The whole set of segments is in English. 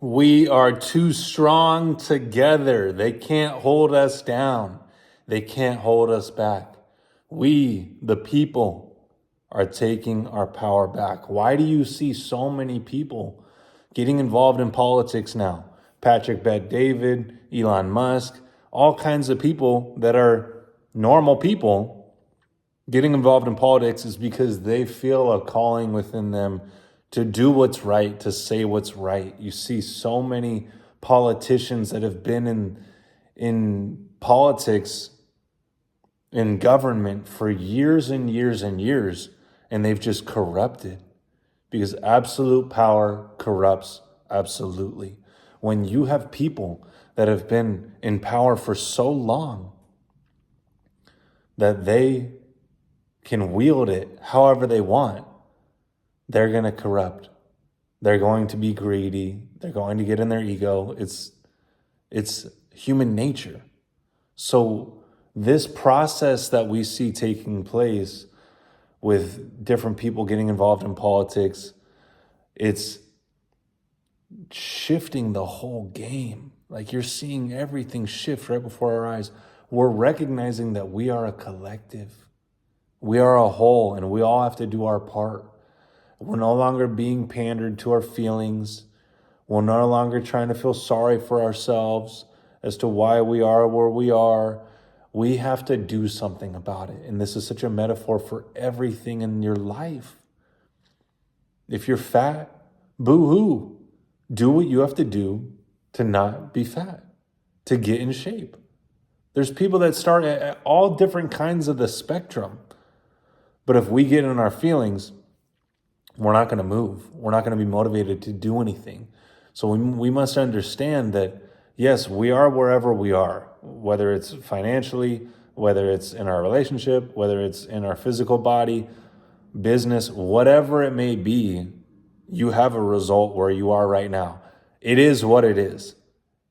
We are too strong together. They can't hold us down. They can't hold us back. We, the people, are taking our power back. Why do you see so many people getting involved in politics now? Patrick Bet-David, Elon Musk, all kinds of people that are normal people getting involved in politics is because they feel a calling within them to do what's right, to say what's right. You see so many politicians that have been in politics, in government for years and years and years, and they've just corrupted, because absolute power corrupts absolutely. When you have people that have been in power for so long that they can wield it however they want, they're going to corrupt. They're going to be greedy. They're going to get in their ego. It's human nature. So this process that we see taking place with different people getting involved in politics, it's shifting the whole game. Like, you're seeing everything shift right before our eyes. We're recognizing that we are a collective. We are a whole, and we all have to do our part. We're no longer being pandered to our feelings. We're no longer trying to feel sorry for ourselves as to why we are where we are. We have to do something about it. And this is such a metaphor for everything in your life. If you're fat, boo-hoo. Do what you have to do to not be fat, to get in shape. There's people that start at all different kinds of the spectrum. But if we get in our feelings, we're not going to move. We're not going to be motivated to do anything. So we must understand that, yes, we are wherever we are, whether it's financially, whether it's in our relationship, whether it's in our physical body, business, whatever it may be, you have a result where you are right now. It is what it is.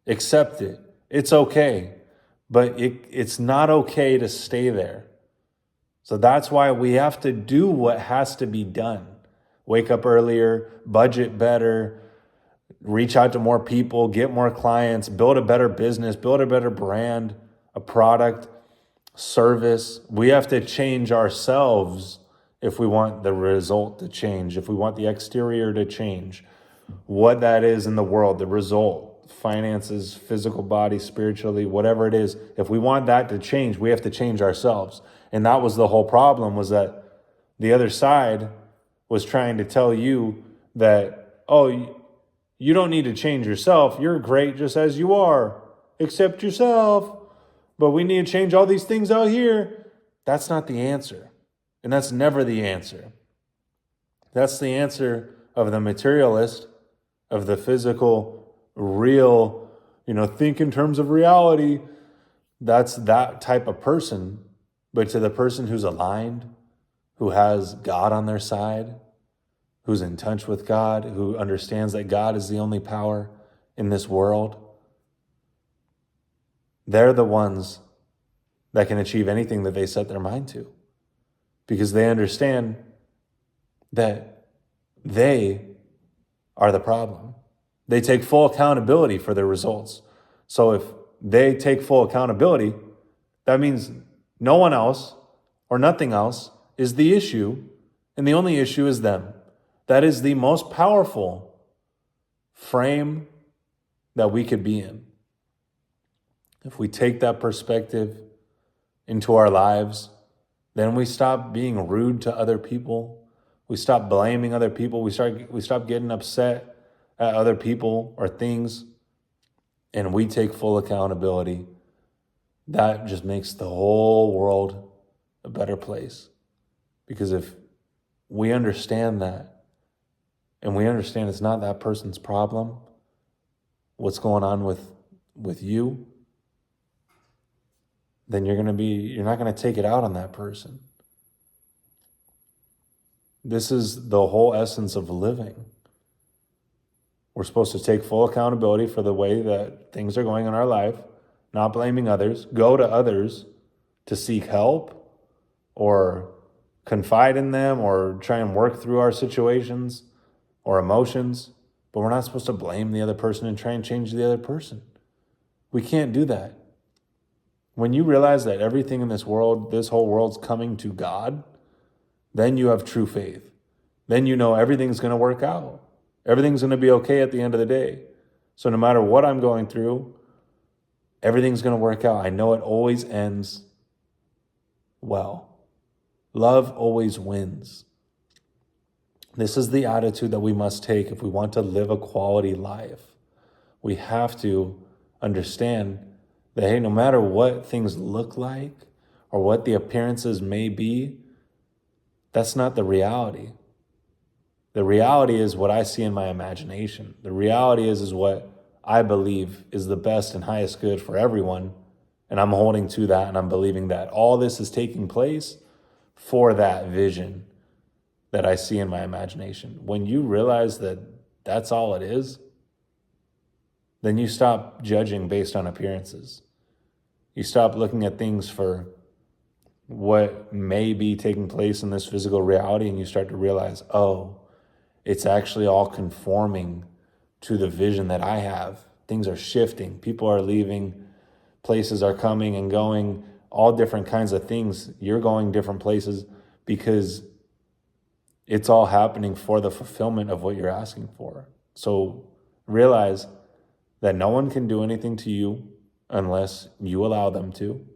Accept it. It's okay. But it's not okay to stay there. So that's why we have to do what has to be done. Wake up earlier, budget better, reach out to more people, get more clients, build a better business, build a better brand, a product, service. We have to change ourselves if we want the result to change, if we want the exterior to change, what that is in the world, the result, finances, physical body, spiritually, whatever it is. If we want that to change, we have to change ourselves. And that was the whole problem, was that the other side was trying to tell you that, oh, you don't need to change yourself. You're great just as you are. Accept yourself. But we need to change all these things out here. That's not the answer. And that's never the answer. That's the answer of the materialist, of the physical, real, think in terms of reality. That's that type of person. But to the person who's aligned, who has God on their side, who's in touch with God, who understands that God is the only power in this world, they're the ones that can achieve anything that they set their mind to, because they understand that they are the problem. They take full accountability for their results. So if they take full accountability, that means no one else or nothing else is the issue, and the only issue is them. That is the most powerful frame that we could be in. If we take that perspective into our lives, then we stop being rude to other people. We stop blaming other people. We stop getting upset at other people or things, and we take full accountability. That just makes the whole world a better place. Because if we understand that, and we understand it's not that person's problem, what's going on with you, then you're not going to take it out on that person. This is the whole essence of living. We're supposed to take full accountability for the way that things are going in our life, not blaming others, go to others to seek help or confide in them or try and work through our situations or emotions, But we're not supposed to blame the other person and try and change the other person. We can't do that. When you realize that everything in this world, this whole world's coming to God, then you have true faith. Then you know everything's going to work out. Everything's going to be okay at the end of the day. So no matter what I'm going through, everything's going to work out. I know it always ends well. Love always wins. This is the attitude that we must take if we want to live a quality life. We have to understand that, hey, no matter what things look like or what the appearances may be, that's not the reality. The reality is what I see in my imagination. The reality is what I believe is the best and highest good for everyone. And I'm holding to that, and I'm believing that all this is taking place for that vision that I see in my imagination. When you realize that that's all it is, then you stop judging based on appearances. You stop looking at things for what may be taking place in this physical reality, and you start to realize, oh, it's actually all conforming to the vision that I have. Things are shifting. People are leaving. Places are coming and going. All different kinds of things. You're going different places because it's all happening for the fulfillment of what you're asking for. So realize that no one can do anything to you unless you allow them to.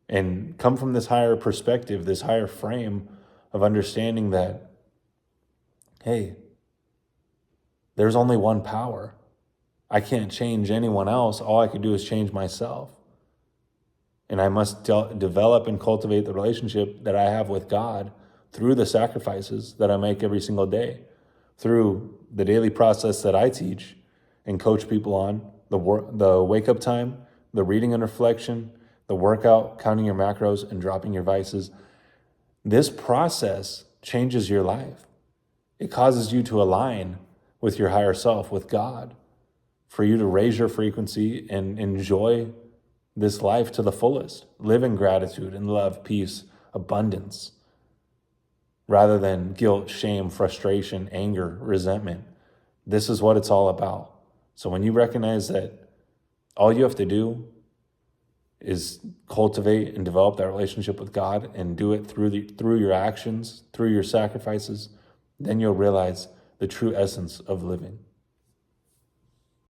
And come from this higher perspective, this higher frame of understanding that, hey, there's only one power. I can't change anyone else. All I can do is change myself. And I must develop and cultivate the relationship that I have with God through the sacrifices that I make every single day, through the daily process that I teach and coach people on, the wake-up time, the reading and reflection, the workout, counting your macros, and dropping your vices. This process changes your life. It causes you to align with your higher self, with God, for you to raise your frequency and enjoy this life to the fullest. Live in gratitude and love, peace, abundance, rather than guilt, shame, frustration, anger, resentment. This is what it's all about. So when you recognize that all you have to do is cultivate and develop that relationship with God and do it through your actions, through your sacrifices, then you'll realize the true essence of living.